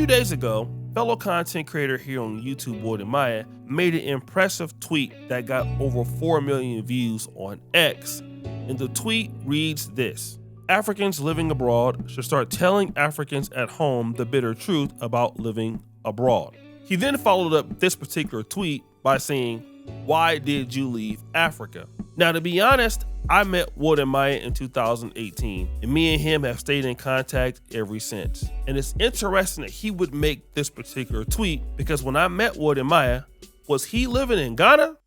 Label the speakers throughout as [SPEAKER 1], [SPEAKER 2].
[SPEAKER 1] few days ago, fellow content creator here on YouTube, Wode made an impressive tweet that got over 4 million views on X. And the tweet reads this: Africans living abroad should start telling Africans at home the bitter truth about living abroad. He then followed up this particular tweet by saying, "Why did you leave Africa?" Now, to be honest, I met Wode in 2018, and me and him have stayed in contact ever since. And it's interesting that he would make this particular tweet because when I met Wode, was he living in Ghana?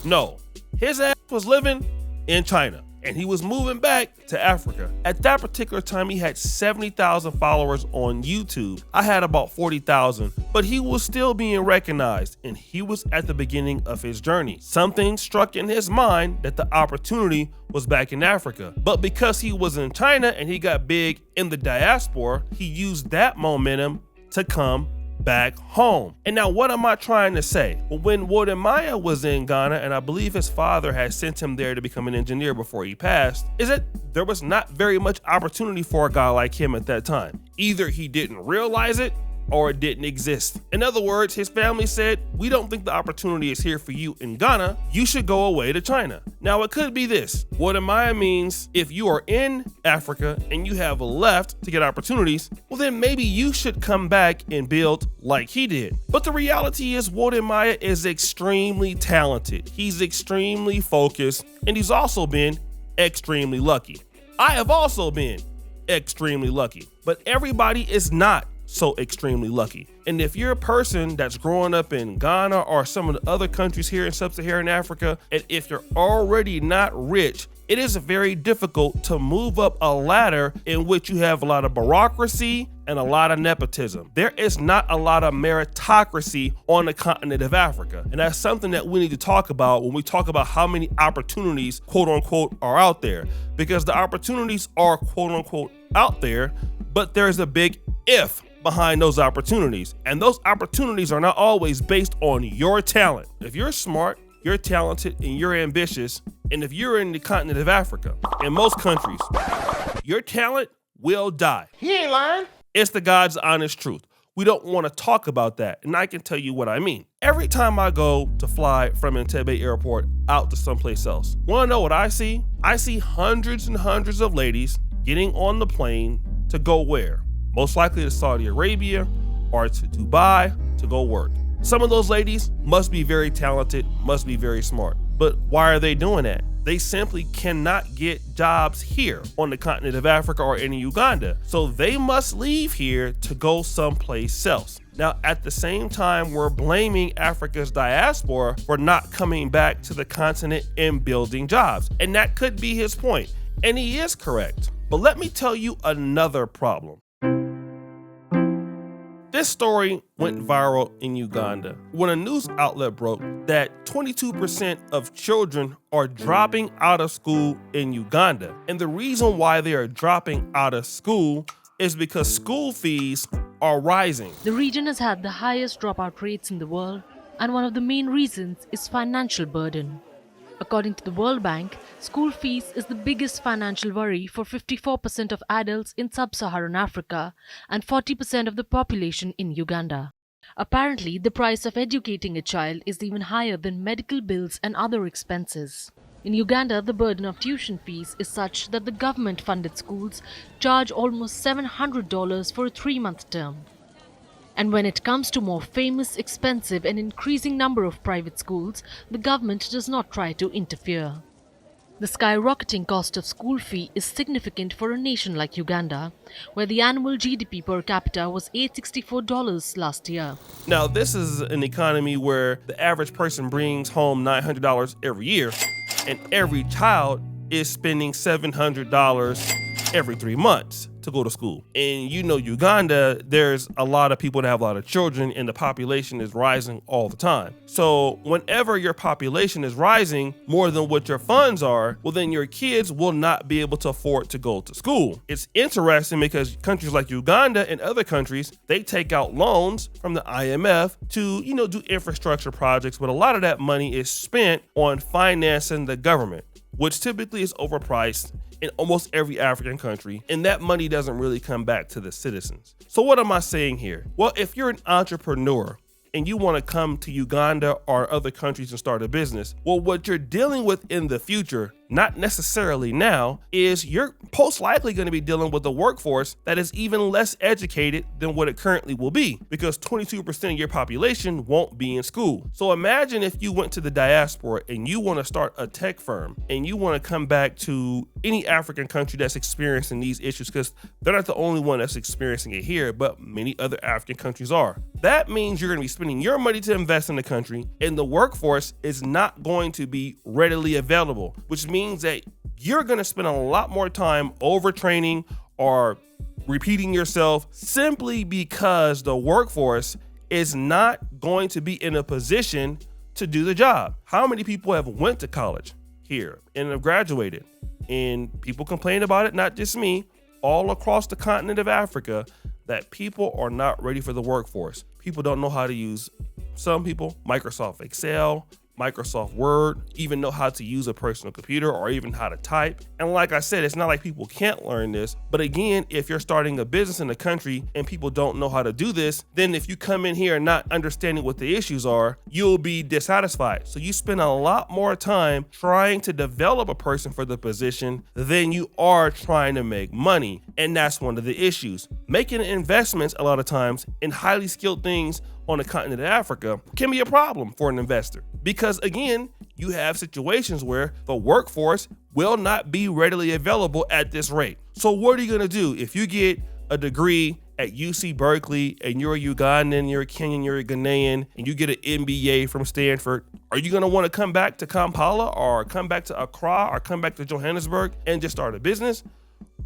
[SPEAKER 1] No, his ass was living in China, and he was moving back to Africa. At that particular time, he had 70,000 followers on YouTube. I had about 40,000, but he was still being recognized, and he was at the beginning of his journey. Something struck in his mind that the opportunity was back in Africa. But because he was in China and he got big in the diaspora, he used that momentum to come back home. And now what am I trying to say? Well, when Wode was in Ghana, and I believe his father had sent him there to become an engineer before he passed, is that there was not very much opportunity for a guy like him at that time. Either he didn't realize it or it didn't exist. In other words, his family said, "We don't think the opportunity is here for you in Ghana. You should go away to China." Now, it could be this. Wode means if you are in Africa and you have left to get opportunities, well, then maybe you should come back and build like he did. But the reality is Wode is extremely talented. He's extremely focused, and he's also been extremely lucky. I have also been extremely lucky, but everybody is not so extremely lucky. And if you're a person that's growing up in Ghana or some of the other countries here in sub-Saharan Africa, and if you're already not rich, it is very difficult to move up a ladder in which you have a lot of bureaucracy and a lot of nepotism. There is not a lot of meritocracy on the continent of Africa. And that's something that we need to talk about when we talk about how many opportunities, quote unquote, are out there. Because the opportunities are, quote unquote, out there, but there's a big if behind those opportunities. And those opportunities are not always based on your talent. If you're smart, you're talented, and you're ambitious, and if you're in the continent of Africa, in most countries, your talent will die.
[SPEAKER 2] He ain't lying.
[SPEAKER 1] It's the God's honest truth. We don't want to talk about that, and I can tell you what I mean. Every time I go to fly from Entebbe Airport out to someplace else, want to know what I see? I see hundreds and hundreds of ladies getting on the plane to go where? Most likely to Saudi Arabia or to Dubai to go work. Some of those ladies must be very talented, must be very smart. But why are they doing that? They simply cannot get jobs here on the continent of Africa or in Uganda. So they must leave here to go someplace else. Now, at the same time, we're blaming Africa's diaspora for not coming back to the continent and building jobs. And that could be his point. And he is correct. But let me tell you another problem. This story went viral in Uganda when a news outlet broke that 22% of children are dropping out of school in Uganda. And the reason why they are dropping out of school is because school fees are rising.
[SPEAKER 3] The region has had the highest dropout rates in the world, and one of the main reasons is financial burden. According to the World Bank, school fees is the biggest financial worry for 54% of adults in sub-Saharan Africa and 40% of the population in Uganda. Apparently, the price of educating a child is even higher than medical bills and other expenses. In Uganda, the burden of tuition fees is such that the government-funded schools charge almost $700 for a 3-month term. And when it comes to more famous, expensive and increasing number of private schools, the government does not try to interfere. The skyrocketing cost of school fee is significant for a nation like Uganda, where the annual GDP per capita was $864 last year.
[SPEAKER 1] Now, this is an economy where the average person brings home $900 every year, and every child is spending $700 every 3 months to go to school. And you know, Uganda, there's a lot of people that have a lot of children, and the population is rising all the time. So whenever your population is rising more than what your funds are, well, then your kids will not be able to afford to go to school. It's interesting because countries like Uganda and other countries, they take out loans from the IMF to, do infrastructure projects, but a lot of that money is spent on financing the government, which typically is overpriced in almost every African country, and that money doesn't really come back to the citizens. So what am I saying here? Well, if you're an entrepreneur and you want to come to Uganda or other countries and start a business, well, what you're dealing with in the future, not necessarily now, is you're most likely going to be dealing with a workforce that is even less educated than what it currently will be, because 22% of your population won't be in school. So imagine if you went to the diaspora and you want to start a tech firm and you want to come back to any African country that's experiencing these issues, because they're not the only one that's experiencing it here, but many other African countries are. That means you're going to be spending your money to invest in the country, and the workforce is not going to be readily available, which means that you're going to spend a lot more time overtraining or repeating yourself simply because the workforce is not going to be in a position to do the job. How many people have went to college here and have graduated? And people complain about it, not just me, all across the continent of Africa, that people are not ready for the workforce. People don't know how to use, some people, Microsoft Excel, Microsoft Word, even know how to use a personal computer or even how to type. And like I said, it's not like people can't learn this. But again, if you're starting a business in the country and people don't know how to do this, then if you come in here not understanding what the issues are, you'll be dissatisfied. So you spend a lot more time trying to develop a person for the position than you are trying to make money. And that's one of the issues. Making investments a lot of times in highly skilled things on the continent of Africa can be a problem for an investor, because again, you have situations where the workforce will not be readily available at this rate. So what are you gonna do if you get a degree at UC Berkeley and you're a Ugandan, you're a Kenyan, you're a Ghanaian, and you get an MBA from Stanford? Are you gonna wanna come back to Kampala or come back to Accra or come back to Johannesburg and just start a business?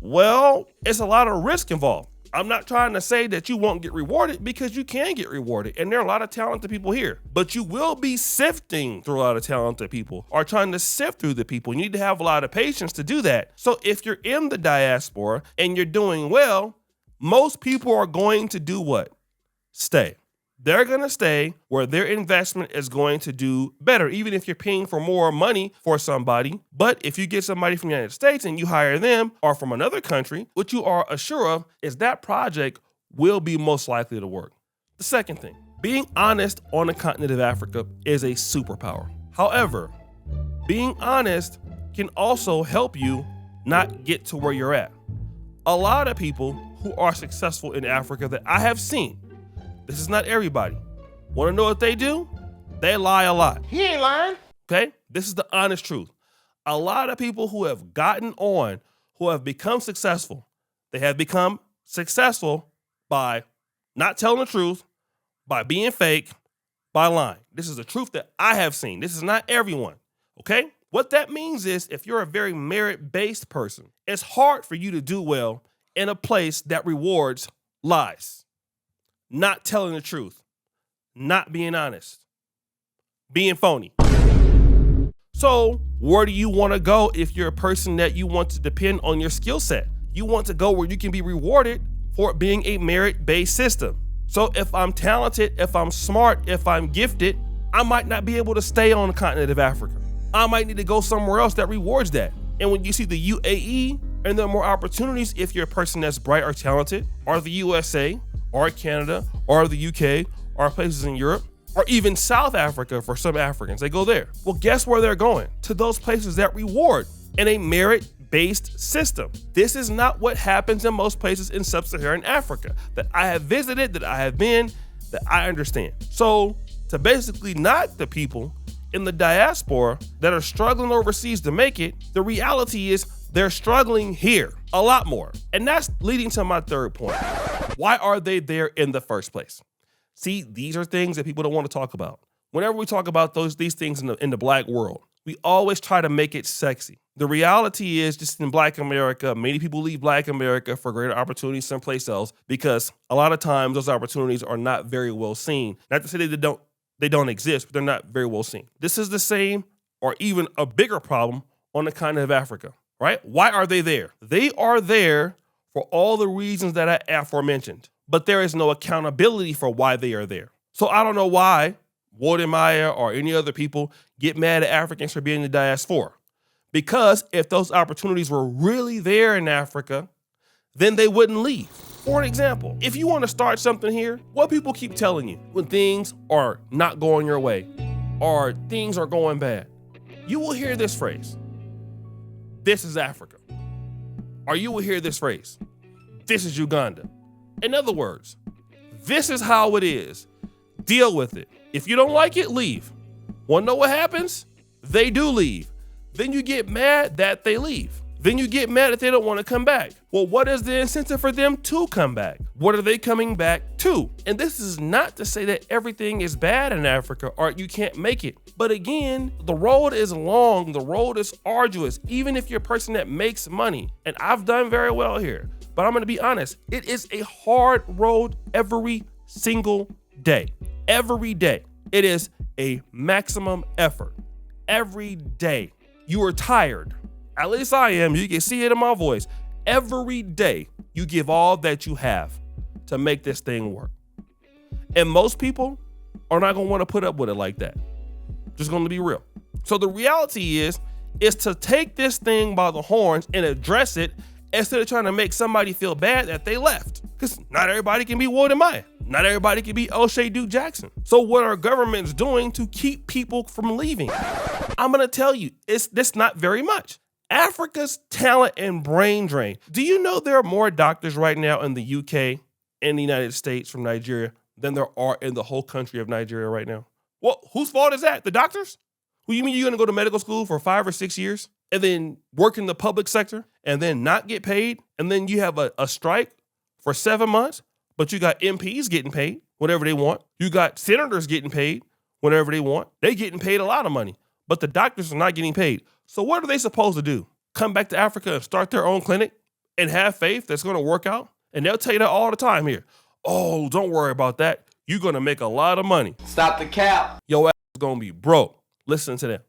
[SPEAKER 1] Well, it's a lot of risk involved. I'm not trying to say that you won't get rewarded, because you can get rewarded, and there are a lot of talented people here, but you will be sifting through a lot of talented people or trying to sift through the people. You need to have a lot of patience to do that. So if you're in the diaspora and you're doing well, most people are going to do what? Stay. They're going to stay where their investment is going to do better, even if you're paying for more money for somebody. But if you get somebody from the United States and you hire them, or from another country, what you are assured of is that project will be most likely to work. The second thing, being honest on the continent of Africa is a superpower. However, being honest can also help you not get to where you're at. A lot of people who are successful in Africa that I have seen, this is not everybody, want to know what they do? They lie a lot.
[SPEAKER 2] He ain't lying.
[SPEAKER 1] Okay? This is the honest truth. A lot of people who have gotten on, who have become successful, they have become successful by not telling the truth, by being fake, by lying. This is the truth that I have seen. This is not everyone. Okay? What that means is, if you're a very merit-based person, it's hard for you to do well in a place that rewards lies, not telling the truth, not being honest, being phony. So where do you want to go if you're a person that you want to depend on your skill set? You want to go where you can be rewarded for it being a merit-based system. So if I'm talented, if I'm smart, if I'm gifted, I might not be able to stay on the continent of Africa. I might need to go somewhere else that rewards that. And when you see the UAE, and there are more opportunities if you're a person that's bright or talented, or the USA, or Canada, or the UK, or places in Europe, or even South Africa for some Africans, they go there. Well, guess where they're going? To those places that reward in a merit-based system. This is not what happens in most places in sub-Saharan Africa that I have visited, that I have been, that I understand. So to basically knock the people in the diaspora that are struggling overseas to make it, the reality is they're struggling here a lot more. And that's leading to my third point. Why are they there in the first place? See, these are things that people don't want to talk about. Whenever we talk about these things in the Black world, we always try to make it sexy. The reality is, just in Black America, many people leave Black America for greater opportunities someplace else, because a lot of times those opportunities are not very well seen. Not to say they don't exist, but they're not very well seen. This is the same or even a bigger problem on the continent of Africa, right? Why are they there? They are there for all the reasons that I aforementioned, but there is no accountability for why they are there. So I don't know why Wode or any other people get mad at Africans for being in the diaspora, Because if those opportunities were really there in Africa, then they wouldn't leave. For an example, if you want to start something here, what people keep telling you when things are not going your way or things are going bad, you will hear this phrase, this is Africa. Or you will hear this phrase, this is Uganda. In other words, this is how it is. Deal with it. If you don't like it, leave. Want to know what happens? They do leave. Then you get mad that they leave. Then you get mad that they don't want to come back. Well, what is the incentive for them to come back? What are they coming back to? And this is not to say that everything is bad in Africa or you can't make it. But again, the road is long, the road is arduous, even if you're a person that makes money. And I've done very well here. But I'm going to be honest, it is a hard road every single day. Every day. It is a maximum effort. Every day. You are tired. At least I am. You can see it in my voice. Every day, you give all that you have to make this thing work. And most people are not going to want to put up with it like that. Just going to be real. So the reality is to take this thing by the horns and address it instead of trying to make somebody feel bad that they left. Because not everybody can be Wode. Not everybody can be O'Shea Duke Jackson. So what are governments doing to keep people from leaving? I'm going to tell you, it's not very much. Africa's talent and brain drain. Do you know there are more doctors right now in the UK and the United States from Nigeria than there are in the whole country of Nigeria right now? Well, whose fault is that? The doctors? Well, you mean you're going to go to medical school for 5 or 6 years and then work in the public sector and then not get paid? And then you have a strike for 7 months, but you got MPs getting paid whatever they want. You got senators getting paid whatever they want. They getting paid a lot of money, but the doctors are not getting paid. So what are they supposed to do? Come back to Africa and start their own clinic and have faith that's going to work out? And they'll tell you that all the time here. Oh, don't worry about that. You're going to make a lot of money.
[SPEAKER 2] Stop the cap.
[SPEAKER 1] Your ass is going to be broke. Listen to them.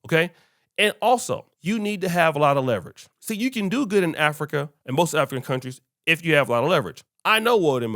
[SPEAKER 1] Okay? And also, you need to have a lot of leverage. See, you can do good in Africa and most African countries if you have a lot of leverage. I know Wode.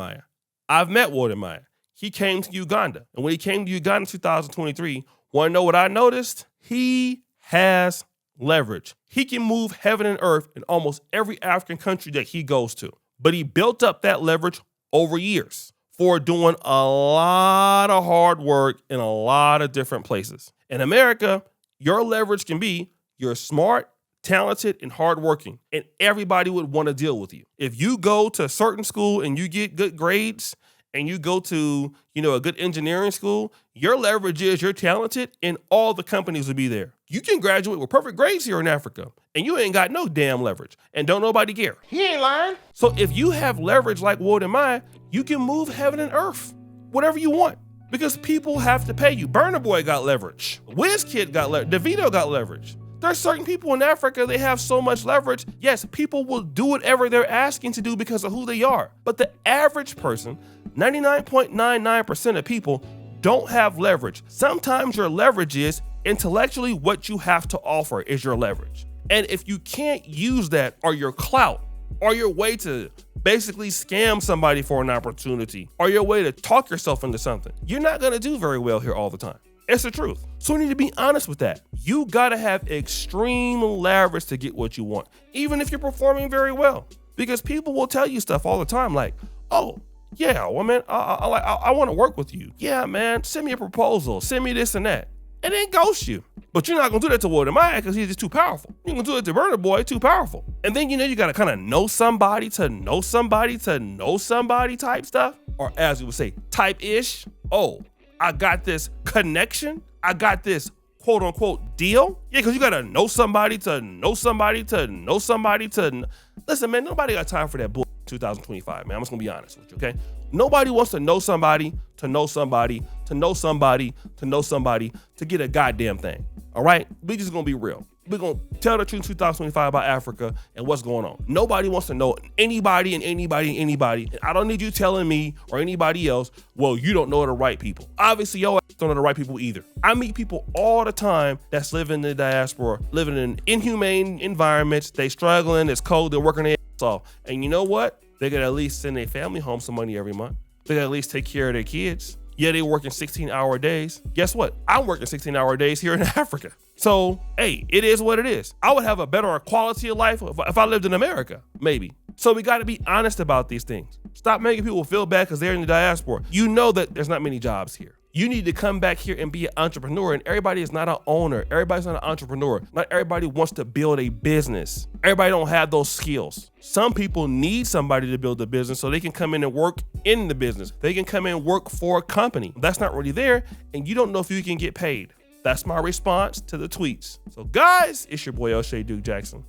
[SPEAKER 1] I've met Wode. He came to Uganda. And when he came to Uganda in 2023, want to know what I noticed? He has leverage. He can move heaven and earth in almost every African country that he goes to. But he built up that leverage over years for doing a lot of hard work in a lot of different places. In America, your leverage can be you're smart, talented, and hardworking, and everybody would want to deal with you. If you go to a certain school and you get good grades and you go to, a good engineering school, your leverage is you're talented and all the companies will be there. You can graduate with perfect grades here in Africa and you ain't got no damn leverage and don't nobody care.
[SPEAKER 2] He ain't lying.
[SPEAKER 1] So if you have leverage like Wode, you can move heaven and earth, whatever you want, because people have to pay you. Burna Boy got leverage. WizKid got leverage. DeVito got leverage. There's certain people in Africa, they have so much leverage. Yes, people will do whatever they're asking to do because of who they are. But the average person, 99.99% of people don't have leverage. Sometimes your leverage is intellectually what you have to offer is your leverage. And if you can't use that or your clout or your way to basically scam somebody for an opportunity or your way to talk yourself into something, you're not going to do very well here all the time. It's the truth. So we need to be honest with that. You gotta have extreme leverage to get what you want, even if you're performing very well. Because people will tell you stuff all the time like, oh, yeah, well, man, I want to work with you. Yeah, man, send me a proposal, send me this and that. And then ghost you. But you're not gonna do that to Wode because he's just too powerful. You're gonna do it to Burna Boy, too powerful. And then, you gotta kind of know somebody to know somebody to know somebody type stuff. Or as we would say, type-ish. Oh, I got this connection. I got this quote unquote deal. Yeah, because you got to know somebody to know somebody to know somebody to. Listen, man, nobody got time for that bull 2025, man. I'm just going to be honest with you, okay? Nobody wants to know somebody to know somebody to know somebody to know somebody to get a goddamn thing. All right? We just going to be real. We're going to tell the truth in 2025 about Africa and what's going on. Nobody wants to know anybody and anybody and anybody. And I don't need you telling me or anybody else, well, you don't know the right people. Obviously, your ass don't know the right people either. I meet people all the time that's living in the diaspora, living in inhumane environments. They struggling, it's cold, they're working their ass off. And you know what? They could at least send their family home some money every month. They could at least take care of their kids. Yeah, they working 16-hour days. Guess what? I'm working 16-hour days here in Africa. So, hey, it is what it is. I would have a better quality of life if I lived in America, maybe. So we got to be honest about these things. Stop making people feel bad because they're in the diaspora. You know that there's not many jobs here. You need to come back here and be an entrepreneur, and everybody is not an owner. Everybody's not an entrepreneur. Not everybody wants to build a business. Everybody don't have those skills. Some people need somebody to build a business so they can come in and work in the business. They can come in and work for a company. That's not really there, and you don't know if you can get paid. That's my response to the tweets. So guys, it's your boy O'Shea Duke Jackson.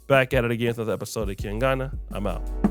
[SPEAKER 1] Back at it again with another episode of Uganda. I'm out.